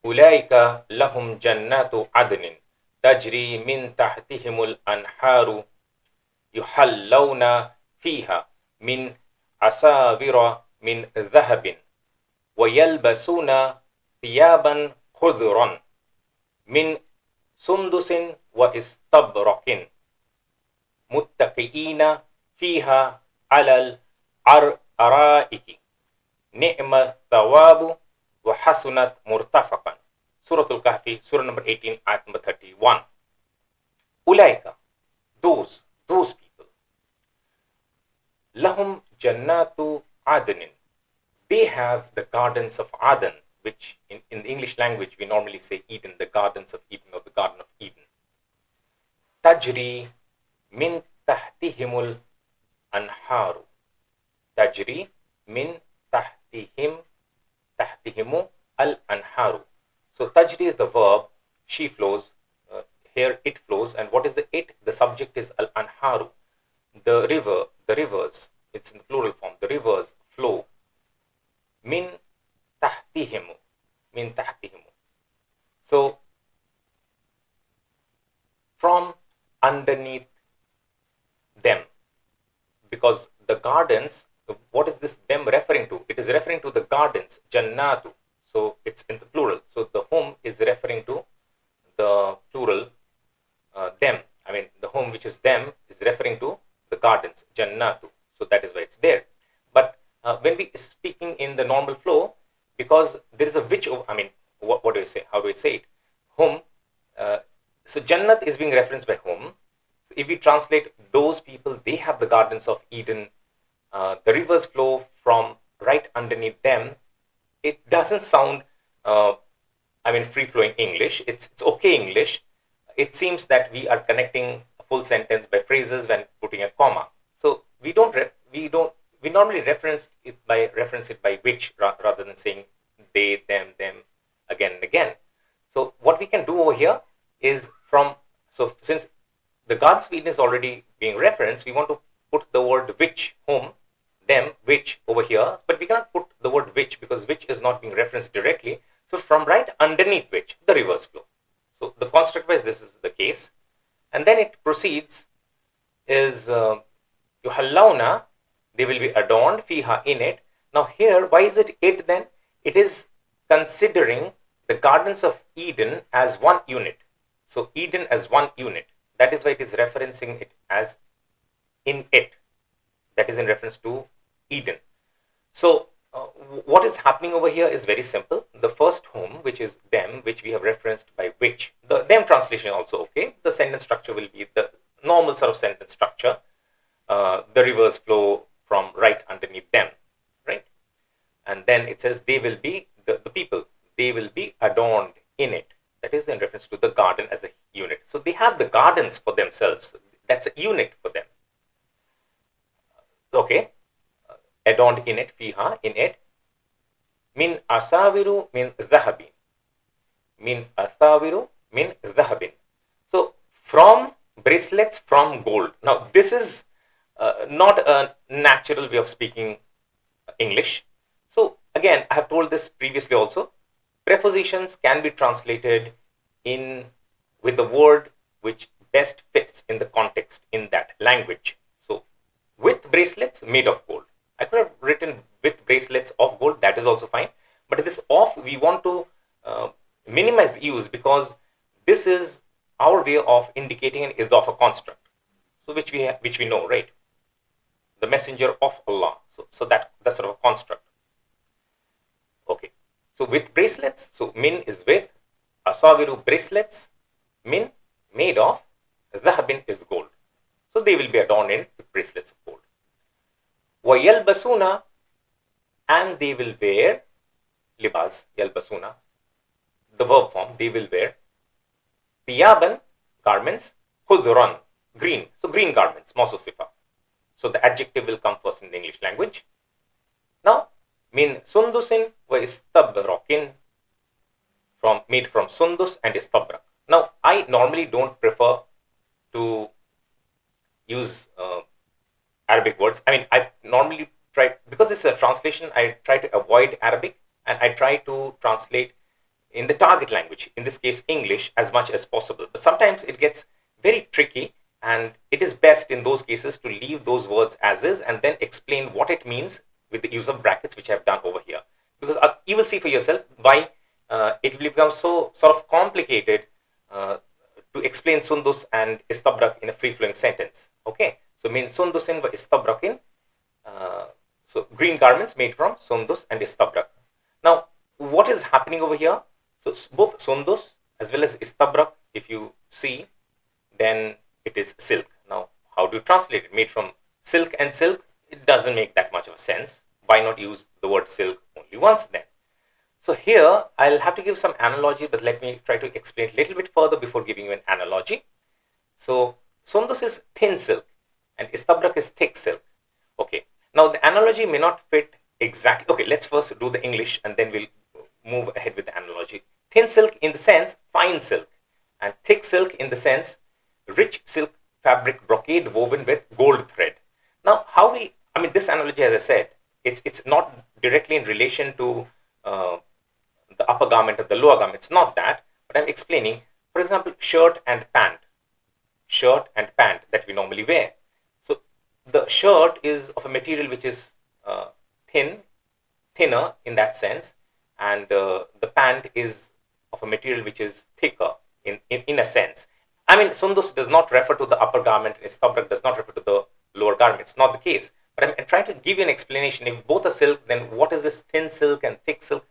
أولئك لهم جنات عدن تجري من تحتهم الأنهار يحلون فيها من أساور من ذهب ويلبسون ثيابا خضرا من سندس واستبرق متكئين فيها على الأرائك نعم الثواب وحسنت مرتفقا. Suratul-Kahfi, Surah number 18, ayat number 31. Ulaika, those people. Lahum jannatu adnin. They have the gardens of Aden, which in the English language we normally say Eden, the gardens of Eden or the Garden of Eden. Tajri min tahtihimul anharu. Tajri min tahtihimu al-anharu. So tajri is the verb, she flows, here it flows, and what is the it? The subject is al-anharu. The rivers, it's in the plural form, the rivers flow. Min tahtihimu. So, from underneath them. Because the gardens, what is this them referring to? It is referring to the gardens, jannatu. So it's in the plural. So the home is referring to the plural, them. I mean, the home which is them is referring to the gardens, jannatu. So that is why it's there. But when we speaking in the normal flow, because there is a which, I mean, what do you say? How do I say it? Home. So Jannat is being referenced by whom. So if we translate those people, they have the gardens of Eden. The rivers flow from right underneath them. It doesn't sound, free-flowing English. It's okay English. It seems that we are connecting a full sentence by phrases when putting a comma. So we normally reference it by which rather than saying they, them again and again. So what we can do over here is since the Gardens of Eden is already being referenced, we want to put the word which, whom, them, which over here, but we cannot put the word which because which is not being referenced directly. So from right underneath which the rivers flow. So the construct wise this is the case, and then it proceeds is yuhallawna, they will be adorned, fiha, in it. Now here, why is it then? It is considering the Gardens of Eden as one unit. So Eden as one unit. That is why it is referencing it as in it. That is in reference to Eden. So what is happening over here is very simple. The first whom, which is them, which we have referenced by which. The them translation also okay. The sentence structure will be the normal sort of sentence structure. The rivers flow from right underneath them, right? And then it says they will be, the people, they will be adorned in it. That is in reference to the garden as a unit. So they have the gardens for themselves. That's a unit for them. Okay. Adorned in it, fiha, in it. Min asaviru min dhahabin. Min asaviru min dhahabin. So from bracelets from gold. Now this is not a natural way of speaking English. So again, I have told this previously also. Prepositions can be translated with the word which best fits in the context in that language. So with bracelets made of gold. I could have written with bracelets of gold, that is also fine. But this of, we want to minimize the use because this is our way of indicating an idafa construct. So which we know, right? The messenger of Allah. So that's sort of a construct. Okay. So with bracelets, so min is with, asaviru bracelets, min made of, dhahabin is gold. So they will be adorned with bracelets of gold. Wa yalbasuna, and they will wear, libas, yalbasuna, the verb form, they will wear, thiyaban, garments, khudran, green, so green garments, mawsuf sifa. So the adjective will come first in the English language. Now, min sundusin wa istabrakin, made from sundus and istabrak. Now, I normally don't prefer to use Arabic words. I mean, I normally try, because this is a translation, I try to avoid Arabic and I try to translate in the target language, in this case English, as much as possible. But sometimes it gets very tricky, and it is best in those cases to leave those words as is and then explain what it means with the use of brackets, which I have done over here. Because you will see for yourself why it will become so sort of complicated to explain sundus and istabrak in a free-flowing sentence. Okay, so min sundusin wa istabrakin. So green garments made from sundus and istabrak. Now, what is happening over here? So both sundus as well as istabrak, if you see, then it is silk. Now, how do you translate it? Made from silk and silk? It doesn't make that much of a sense. Why not use the word silk only once then? So here, I'll have to give some analogy, but let me try to explain a little bit further before giving you an analogy. So, sundus is thin silk and istabrak is thick silk. Okay. Now, the analogy may not fit exactly. Okay, let's first do the English and then we'll move ahead with the analogy. Thin silk in the sense fine silk, and thick silk in the sense rich silk fabric brocade woven with gold thread. Now, this analogy, as I said, it's not directly in relation to the upper garment or the lower garment. It's not that, but I'm explaining, for example, shirt and pant that we normally wear. So the shirt is of a material which is thinner in that sense, and the pant is of a material which is thicker in a sense. Sundus does not refer to the upper garment, and istabrak does not refer to the lower garment. It's not the case. But I'm trying to give you an explanation. If both are silk, then what is this thin silk and thick silk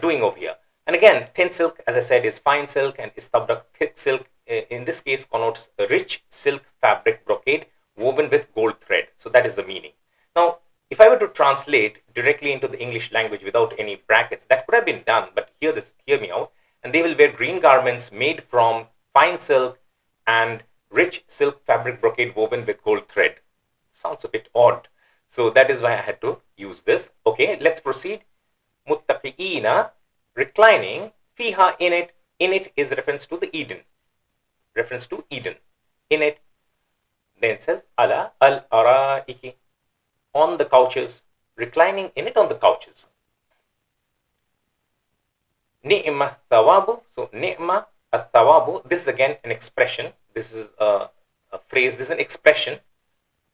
doing over here? And again, thin silk, as I said, is fine silk, and istabrak, thick silk, in this case connotes a rich silk fabric brocade woven with gold thread. So that is the meaning. Now, if I were to translate directly into the English language without any brackets, that could have been done, but hear me out. And they will wear green garments made from fine silk and rich silk fabric brocade woven with gold thread. Sounds a bit odd. So that is why I had to use this. Okay, let's proceed. Muttaqi'ina, reclining. Fiha, in it. In it is reference to the Eden. Reference to Eden. In it. Then it says, ala al-ara'iki, on the couches. Reclining in it on the couches. Ni'ma thawabu. So ni'ma thawabu. This is again an expression. This is a phrase. This is an expression.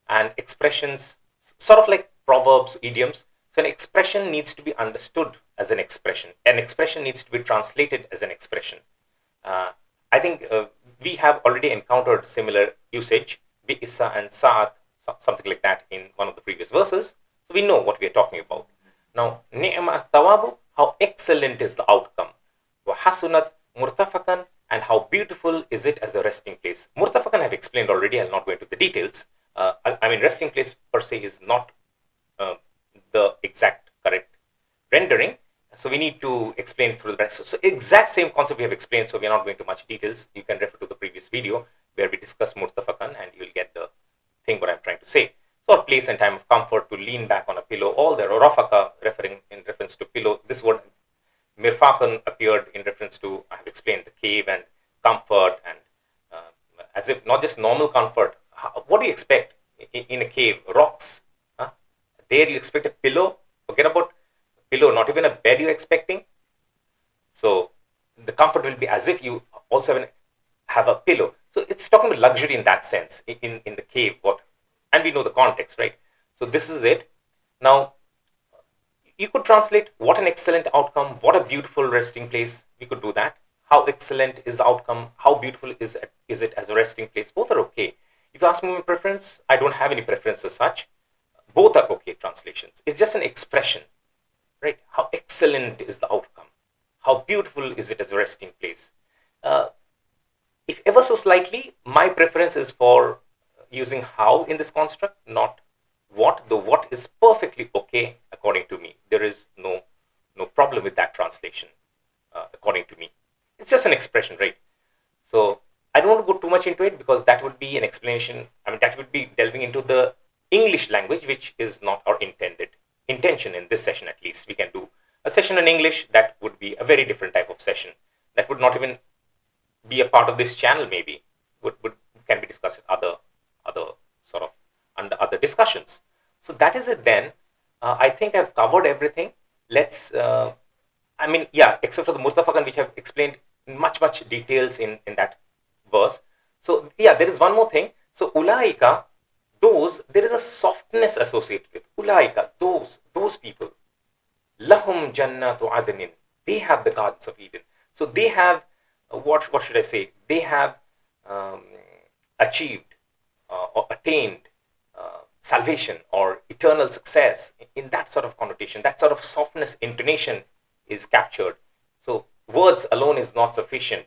And expressions, sort of like proverbs, idioms. So an expression needs to be understood as an expression. An expression needs to be translated as an expression. I think we have already encountered similar usage, bi'isa and sa'at, something like that in one of the previous verses. So we know what we are talking about. Now, ni'ma thawabu, how excellent is the outcome. Wa hasunat murtafakan, and how beautiful is it as a resting place. Murtafakan I've explained already. I'll not go into the details. Resting place per se is not the exact correct rendering. So we need to explain it through the rest. So exact same concept we have explained, so we are not going to much details. You can refer to the previous video where we discuss murtafakan and you will get the thing what I'm trying to say. So a place and time of comfort, to lean back on a pillow. All there, rafaka referring in reference to pillow. This word mirfakan appeared in reference to, I have explained, the cave and comfort, and as if not just normal comfort. What do you expect in a cave? Rocks. There you expect a pillow. Forget about pillow, not even a bed you're expecting. So the comfort will be as if you also have a pillow. So it's talking about luxury in that sense, in the cave. And we know the context, right? So this is it. Now, you could translate what an excellent outcome, what a beautiful resting place. We could do that. How excellent is the outcome? How beautiful is it as a resting place? Both are okay. If you ask me my preference, I don't have any preference as such. Both are okay translations. It's just an expression, right? How excellent is the outcome? How beautiful is it as a resting place? If ever so slightly, my preference is for using how in this construct, not what. The what is perfectly okay according to me. There is no problem with that translation according to me. It's just an expression, right? So I don't want to go too much into it because that would be an explanation. That would be delving into the English language, which is not our intention in this session. At least we can do a session in English. That would be a very different type of session. That would not even be a part of this channel. Maybe can be discussed in other sort of under other discussions. So that is it then. I think I've covered everything. Let's I mean, yeah, except for the Murtafaqan, which I've explained in much details in that verse. So yeah, there is one more thing. So ulaika, those, there is a softness associated with ulaika, those people. Lahum jannatu adnin, they have the gardens of Eden. So they have what should I say? They have achieved or attained salvation or eternal success in that sort of connotation. That sort of softness intonation is captured. So words alone is not sufficient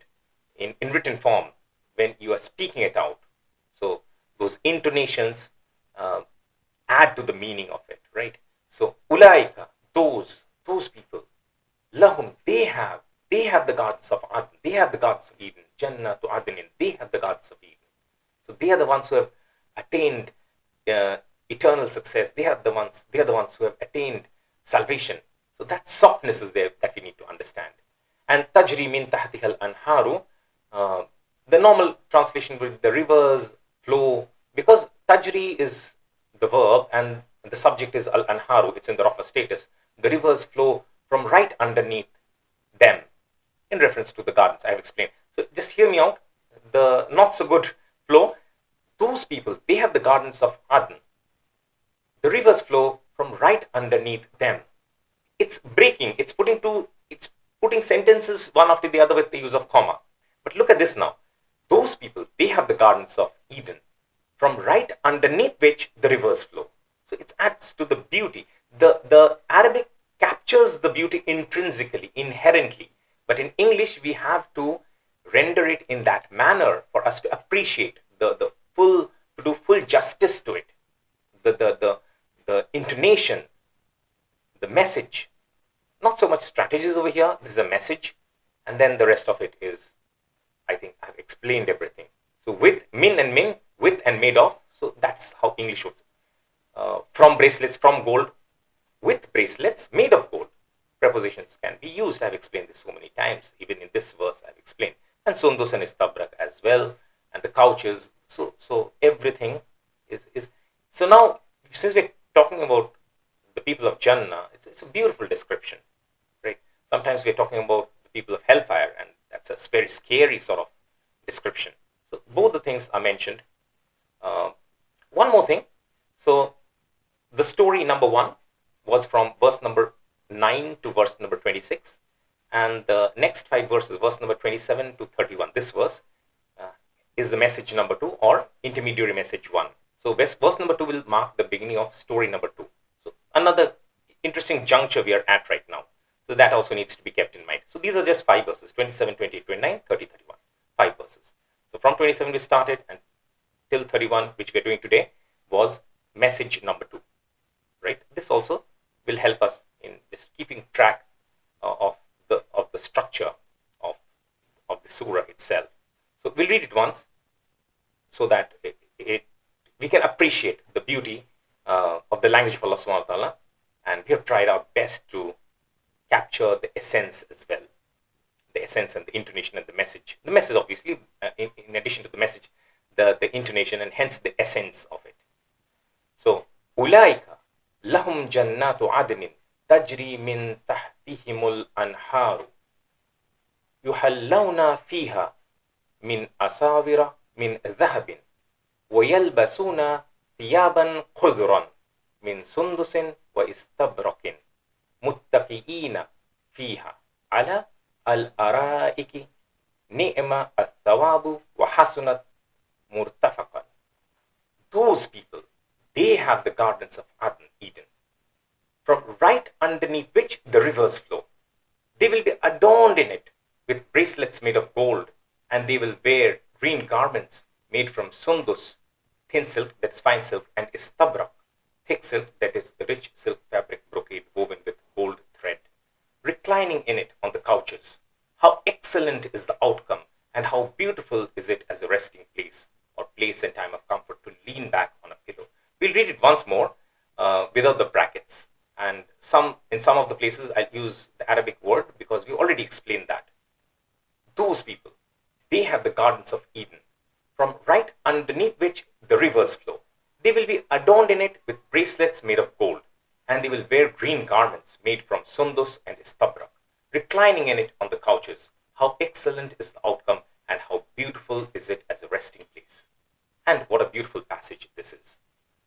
in written form when you are speaking it out. So those intonations add to the meaning of it, right? So ulaika, those people, lahum, they have the gardens of Adn, they have the gardens of Eden, Jannatu Adnin, they have the gardens of Eden. So they are the ones who have attained eternal success. They are the ones who have attained salvation. So that softness is there that we need to understand. And tajri min tahtiha al-anharu, the normal translation would be the rivers flow, because tajri is the verb and the subject is al-anharu, it's in the rafa status. The rivers flow from right underneath them, in reference to the gardens I have explained. So just hear me out. The not so good flow, those people, they have the gardens of Adn. The rivers flow from right underneath them. It's breaking, it's putting sentences one after the other with the use of comma. But look at this now. Those people, they have the gardens of Eden, from right underneath which the rivers flow. So it adds to the beauty. The Arabic captures the beauty intrinsically, inherently. But in English, we have to render it in that manner for us to appreciate to do full justice to it. The intonation, the message. Not so much strategies over here. This is a message. And then the rest of it is, I think I've explained everything. So with min, with and made of. So that's how English works. From bracelets, from gold, with bracelets made of gold. Prepositions can be used. I've explained this so many times. Even in this verse, I've explained. And sundus and istabrak as well. And the couches. So everything is. So now, since we're talking about the people of Jannah, it's a beautiful description, right? Sometimes we're talking about the people of hellfire, and that's a very scary sort of description. So both the things are mentioned. One more thing. So the story number 1 was from verse number 9 to verse number 26, and the next 5 verses, verse number 27 to 31, this verse is the message number 2 or intermediary message 1. So verse number 2 will mark the beginning of story number 2. So another interesting juncture we are at right now. So that also needs to be kept in mind. So these are just 5 verses, 27, 28, 29, 30, 31. 5 verses. So from 27 we started, and till 31, which we are doing today, was message number 2. Right? This also will help us in just keeping track of the structure of the surah itself. So we'll read it once so that we can appreciate the beauty of the language of Allah subhanahu wa ta'ala, and we have tried our best to capture the essence as well. The essence and the intonation and the message. The message, obviously, in addition to the message, the intonation and hence the essence of it. So, ulaika lahum jannatu adnin tajri min tahtihimul anharu yuhallawna fiha min asawira min dhahabin ويلبسون ثيابا خضرا من سندس واستبرق متكئين فيها على الأرائك نعم الثواب وحسنت مرتفقا. Those people, they have the gardens of Eden, from right underneath which the rivers flow. They will be adorned in it with bracelets made of gold, and they will wear green garments made from sundus, thin silk, that's fine silk, and istabrak, thick silk, that is rich silk fabric brocade woven with gold thread, reclining in it on the couches. How excellent is the outcome, and how beautiful is it as a resting place or place and time of comfort to lean back on a pillow. We'll read it once more without the brackets, and in some of the places I'll use the Arabic word because we already explained that. Those people, they have the gardens of Eden, from right underneath which the rivers flow. They will be adorned in it with bracelets made of gold, and they will wear green garments made from sundus and istabrak. reclining in it on the couches. How excellent is the outcome, and how beautiful is it as a resting place. And what a beautiful passage this is.